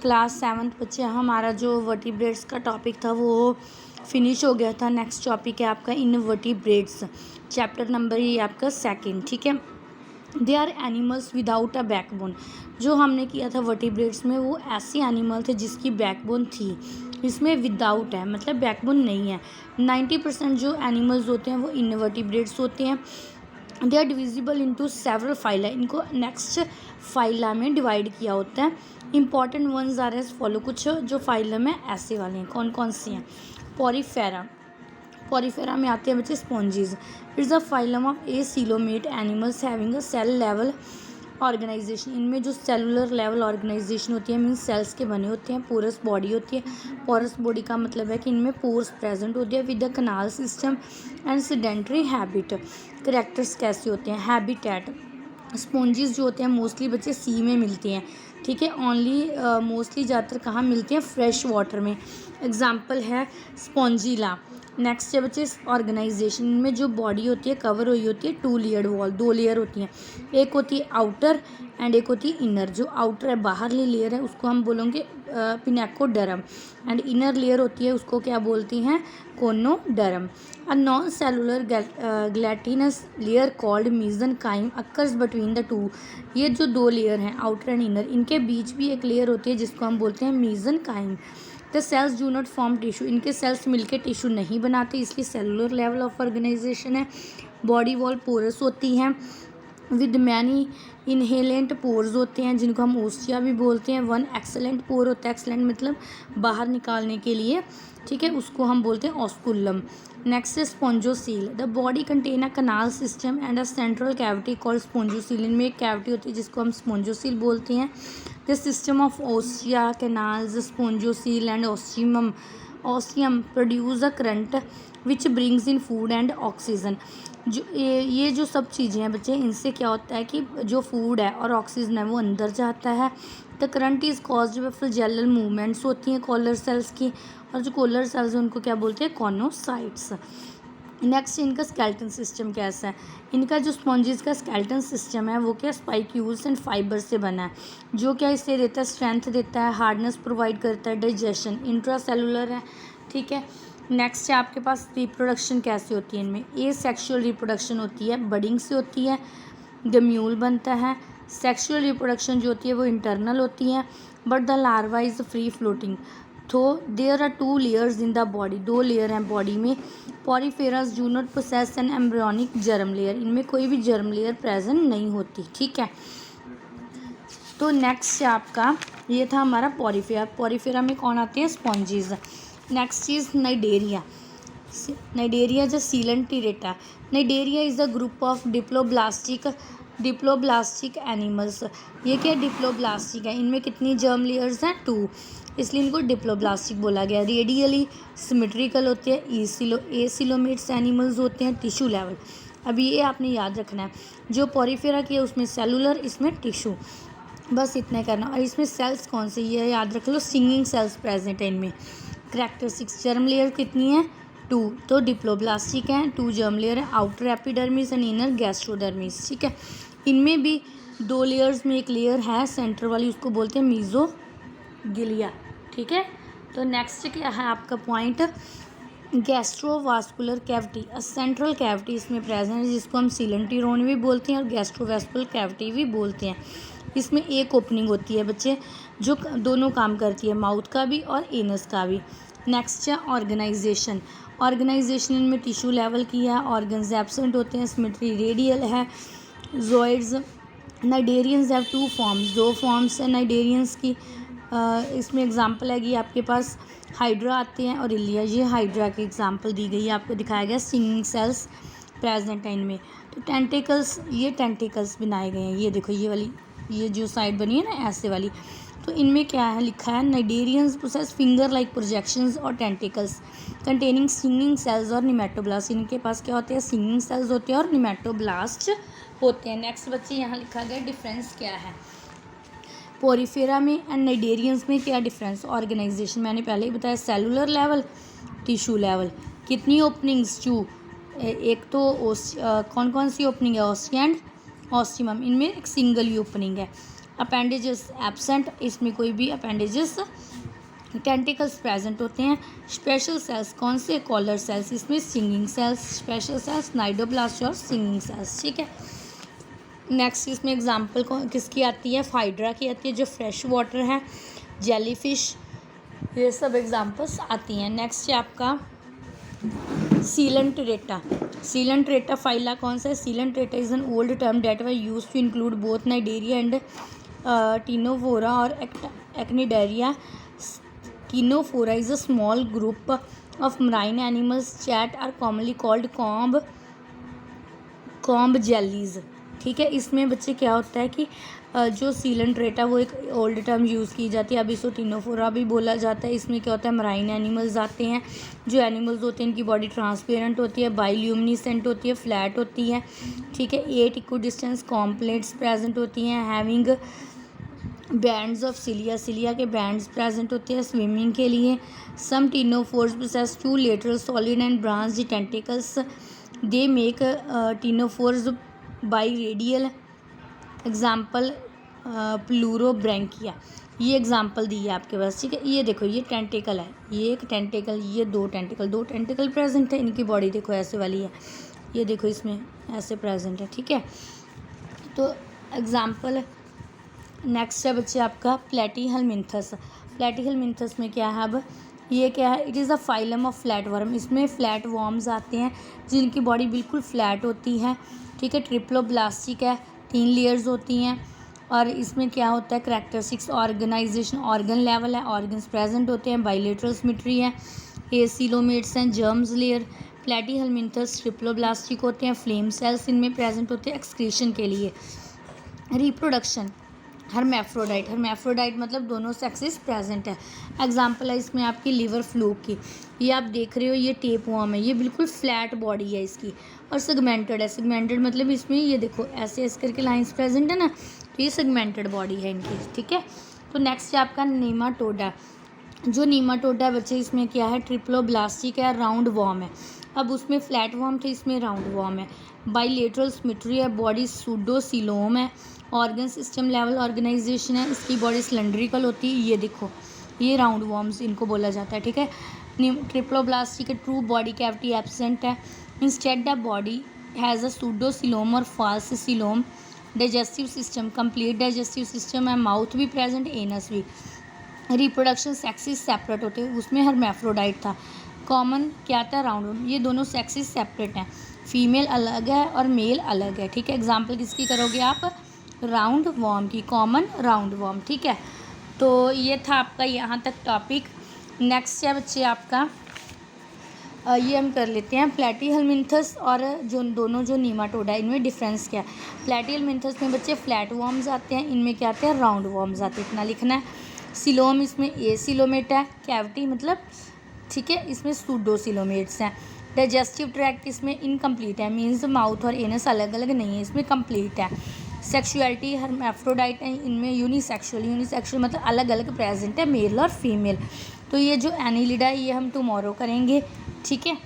Class 7th बच्चे हमारा जो वर्टिब्रेट्स का टॉपिक था वो फिनिश हो गया था। नेक्स्ट टॉपिक है आपका इनवर्टिब्रेट्स, चैप्टर नंबर ये आपका 2nd, ठीक है। They are animals without a backbone. जो हमने किया था वर्टिब्रेट्स में वो ऐसे एनिमल थे जिसकी बैकबोन थी, इसमें विदाउट है मतलब बैकबोन नहीं है। 90% जो एनिमल्स होते हैं वो इनवर्टिब्रेट्स होते हैं। They are divisible into several phyla, इनको नेक्स्ट फाइला में डिवाइड किया होता है। Important ones are as follow, कुछ जो फाइला में ऐसे वाले हैं, कौन कौन से हैं। पॉरीफेरा, पॉरीफेरा में आते हैं बच्चे sponges. It's a phylum of acoelomate animals having a cell level organisation. इनमें जो सेलुलर लेवल ऑर्गेनाइजेशन होती है मीन्स सेल्स के बने होते हैं। पोरस बॉडी होती है। पोरस बॉडी का मतलब है कि इनमें पोर्स प्रेजेंट होती है with the kanal system and sedentary habit. Characters कैसे होते हैं, हैबिटेट। स्पॉन्जीज जो होते हैं मोस्टली बच्चे सी में मिलते हैं, ठीक है। ओनली मोस्टली ज़्यादातर कहाँ मिलते हैं, फ्रेश वाटर में। एग्जाम्पल है स्पॉन्जीला। नेक्स्ट है बच्चे ऑर्गेनाइजेशन में जो बॉडी होती है कवर हुई होती है 2 लेयर्ड वॉल, 2 लेयर होती हैं। एक होती है आउटर एंड एक होती है इनर। जो आउटर है बाहरली लेयर है उसको हम बोलेंगे पिनेकोडर्म एंड इनर लेयर होती है उसको क्या बोलती हैं, choanoderm. A non cellular gelatinous layer called mesenchyme occurs between the 2। ये जो 2 लेयर हैं आउटर एंड इनर, इनके बीच भी एक लेयर होती है जिसको हम बोलते हैं mesenchyme. The cells do not form tissue, इनके सेल्स मिलके टिश्यू नहीं बनाते, इसलिए सेलुलर लेवल ऑफ ऑर्गेनाइजेशन है। बॉडी वॉल पोरस होती हैं विद मैनी इनहेलेंट पोर्स होते हैं जिनको हम ओस्टिया भी बोलते हैं। 1 एक्सेलेंट पोर होता है, एक्सेलेंट मतलब बाहर निकालने के लिए, ठीक है, उसको हम बोलते हैं ऑस्कुलम। नेक्स्ट है spongocoel. The body contain a canal system and a central cavity called spongocoel. इनमें एक कैविटी होती है जिसको हम स्पॉन्जोसील बोलते हैं। The system of ostia, canals, spongocoel and ostium produce a current which brings in food and oxygen. जो ये जो सब चीज़ें हैं बच्चे, इनसे क्या होता है कि जो फूड है और ऑक्सीजन है वो अंदर जाता है। The current is caused by flagellar movements होती हैं कॉलर सेल्स की, और जो कॉलर सेल्स हैं उनको क्या बोलते हैं, कॉनोसाइट्स। नेक्स्ट इनका स्केलेटन सिस्टम कैसा है। इनका जो स्पॉन्जिस का स्केलेटन सिस्टम है वो क्या स्पाइक्यूल्स एंड फाइबर से बना है, जो क्या इसे देता है, स्ट्रेंथ देता है, हार्डनेस प्रोवाइड करता है, डाइजेशन इंट्रा सेलुलर है, ठीक है। नेक्स्ट है आपके पास रिप्रोडक्शन कैसे होती है। इनमें ए सेक्शुअल रिप्रोडक्शन होती है, बडिंग से होती है, गम्यूल बनता है। सेक्शुअल रिप्रोडक्शन जो होती है वो इंटरनल होती है, but the larva is free floating. तो there are 2 layers in the body, 2 layer हैं बॉडी में। Porifera do not possess an embryonic germ layer, इनमें कोई भी जर्म लेयर प्रेजेंट नहीं होती, ठीक है। तो नेक्स्ट है आपका ये था हमारा पॉरीफेरा। पॉरीफेरा में कौन आते हैं, sponges. Next is Cnidaria. Cnidaria is a Coelenterata. Cnidaria is a group of diploblastic animals. ये क्या डिप्लोब्लास्टिक है, इनमें कितनी जर्म लेयर्स हैं, 2, इसलिए इनको डिप्लोब्लास्टिक बोला गया। रेडियली सिमेट्रिकल होते हैं। एसिलोमेट्स एनिमल्स होते हैं टिश्यू लेवल। अब ये आपने याद रखना है, जो पॉरीफेरा की है उसमें सेलुलर, इसमें टिश्यू, बस इतना करना। और इसमें सेल्स कौन से, ये याद रख लो, सिंगिंग सेल्स प्रेजेंट है इनमें। करेक्टरिस्टिक्स, जर्म लेयर कितनी है, 2, तो डिप्लोब्लास्टिक हैं, 2 जर्म लेयर है, outer epidermis and inner gastrodermis, ठीक है। इनमें भी 2 लेयर्स में एक लेयर है सेंटर वाली, उसको बोलते हैं मीजोगिलिया, ठीक है। तो नेक्स्ट क्या है आपका point, gastrovascular cavity, central cavity इसमें प्रेजेंट है जिसको हम सीलेंटीरोन भी बोलते हैं और गैस्ट्रोवेस्कुलर कैविटी भी बोलते हैं। इसमें एक ओपनिंग होती है बच्चे जो दोनों काम करती है, माउथ का भी और एनस का भी। नेक्स्ट है ऑर्गेनाइजेशन। ऑर्गेनाइजेशन इनमें टिश्यू लेवल की है, ऑर्गन्स एब्सेंट होते हैं, सिमेट्री रेडियल है। Zooids, cnidarians have 2 forms, 2 forms है नाइडेरियंस की। इसमें एग्जांपल है कि आपके पास हाइड्रा आते हैं और इलिया, ये हाइड्रा की एग्जांपल दी गई है, आपको दिखाया गया सिंगिंग सेल्स प्रेजेंट है इनमें। तो टेंटिकल्स, ये टेंटिकल्स बनाए गए हैं, ये देखो ये वाली, ये जो साइड बनी है ना ऐसे वाली, तो इनमें क्या है लिखा है, cnidarians possess finger like projections और टेंटिकल्स कंटेनिंग सिंगिंग सेल्स और निमेटोब्लास्ट। इनके पास क्या होते हैं, सिंगिंग सेल्स होते हैं और निमेटोब्लास्ट होते हैं। नेक्स्ट बच्चे यहाँ लिखा गया डिफरेंस क्या है पॉरीफेरा में एंड नाइडेरियंस में, क्या डिफरेंस। ऑर्गेनाइजेशन मैंने पहले ही बताया, सेलुलर लेवल, टिश्यू लेवल। कितनी ओपनिंग्स, 2, एक तो कौन कौन सी ओपनिंग है, ओस्टिया एंड ऑस्टिमम, इनमें एक सिंगल ही ओपनिंग है। अपेंडेजेस एब्सेंट, इसमें कोई भी अपेंडेजेस, टेंटिकल्स प्रेजेंट होते हैं। स्पेशल सेल्स कौन से, कॉलर सेल्स, इसमें stinging cells, special cells cnidoblast और सिंगिंग सेल्स, ठीक है। नेक्स्ट इसमें एग्जांपल किसकी आती है, फाइड्रा की आती है जो फ्रेश वाटर है, जेलीफिश, ये सब एग्जांपल्स आती हैं। नेक्स्ट है आपका सीलेंट्रेटा। सीलेंट्रेटा फाइला कौन सा है, Coelenterata is an old term that were use to include both Cnidaria and Ctenophora और Acnidaria. Ctenophora is a small group of marine animals that are commonly called comb jellies, ठीक है। इसमें बच्चे क्या होता है कि जो सीलेंट्रेटा वो एक ओल्ड टर्म यूज़ की जाती है, अभी इसको टीनोफोरा भी बोला जाता है। इसमें क्या होता है, मराइन एनिमल्स आते हैं, जो एनिमल्स होते हैं इनकी बॉडी ट्रांसपेरेंट होती है, बायोल्यूमिनेसेंट होती है, फ्लैट होती है, ठीक है। 8 इक्वल डिस्टेंस कॉम्प्लेट्स प्रेजेंट होती हैं, having bands of cilia, cilia के बैंड्स प्रेजेंट होते हैं स्विमिंग के लिए। Some ctenophores possess 2 lateral solid and branched tentacles, they make ctenophores biradial, example Pleurobrachia. ये एग्जाम्पल दी है आपके पास, ठीक है। ये देखो ये टेंटिकल है, ये एक टेंटिकल, ये दो टेंटिकल प्रेजेंट है, इनकी बॉडी देखो ऐसे वाली है, ये देखो इसमें ऐसे प्रेजेंट है, ठीक है। तो एग्जाम्पल नेक्स्ट है बच्चे आपका प्लेटीहेलमिन्थस। प्लेटीहेलमिन्थस में क्या है, अब ये क्या है, it is a phylum of flat worm. इसमें फ्लैट वर्म्स आते हैं जिनकी बॉडी बिल्कुल फ्लैट होती है, ठीक है। ट्रिप्लोब्लास्टिक है, 3 लेयर्स होती हैं, और इसमें क्या होता है, करैक्टरिस्टिक्स ऑर्गेनाइजेशन, ऑर्गन लेवल है, ऑर्गन्स प्रेजेंट होते हैं, बाइलेटरल सिमेट्री है, एसीलोमेट्स हैं, जर्म्स लेयर। प्लेटीहेलमिन्थस ट्रिप्लोब्लास्टिक होते हैं, फ्लेम सेल्स इनमें प्रेजेंट होते हैं एक्सक्रीशन के लिए। रिप्रोडक्शन हर्मैफ्रोडाइट, हर्मैफ्रोडाइट मतलब दोनों सेक्सेस प्रेजेंट है। एग्जांपल है इसमें आपकी लिवर फ्लूक की, ये आप देख रहे हो, ये टेप वॉर्म है, ये बिल्कुल फ्लैट बॉडी है इसकी, और सेगमेंटेड है। सेगमेंटेड मतलब इसमें ये देखो ऐसे ऐसे करके लाइंस प्रेजेंट है ना, तो ये सेगमेंटेड बॉडी है इनकी, ठीक है। तो नेक्स्ट है आपका नीमाटोडा। जो नीमाटोडा है बच्चे, इसमें क्या है, ट्रिप्लोब्लास्टिक है, राउंड वॉर्म है। अब उसमें फ्लैट वॉर्म थे, इसमें राउंड वॉर्म है। बाइलेटरल सिमेट्री है, बॉडी सूडोसिलोम है, ऑर्गन सिस्टम लेवल ऑर्गेनाइजेशन है, इसकी बॉडी सिलेंड्रिकल होती है, ये देखो ये राउंड वॉर्म्स इनको बोला जाता है, ठीक है। ट्रिप्लोब्लास्टिक है, ट्रू बॉडी कैविटी एब्सेंट है, instead the body has a pseudocoelom और false coelom. Digestive system complete digestive system है, माउथ भी प्रेजेंट, एनस भी। रिप्रोडक्शन सेक्सेस सेपरेट होते हैं, उसमें हर्मैफ्रोडाइट था। कॉमन क्या था, राउंड, ये दोनों सेक्सेस सेपरेट हैं, फीमेल अलग है और मेल अलग है, ठीक है। एग्जांपल किसकी करोगे आप, राउंड वॉर्म की, कॉमन राउंड वॉर्म, ठीक है। तो ये था आपका यहाँ तक टॉपिक। नेक्स्ट है बच्चे आपका ये हम कर लेते हैं प्लेटीहेलमिन्थस और जो दोनों जो नीमाटोडा, इनमें डिफरेंस क्या है। प्लेटीहेलमिन्थस में बच्चे फ्लैट वॉर्म्स आते हैं, इनमें क्या आते हैं, राउंड वॉर्म्स आते हैं, इतना लिखना है। सिलोम इसमें एसिलोमेट है, कैविटी मतलब, ठीक है, इसमें सूडोसिलोमेट्स हैं। डाइजेस्टिव ट्रैक्ट इसमें इनकम्प्लीट है, मीन्स माउथ और एनस अलग अलग नहीं है, इसमें कंप्लीट है। सेक्सुअलिटी हर्मैफ्रोडाइट है, इनमें यूनिसेक्सुअल मतलब अलग अलग प्रेजेंट है, मेल और फीमेल। तो ये जो एनिलिडा ये हम टुमारो करेंगे, ठीक है।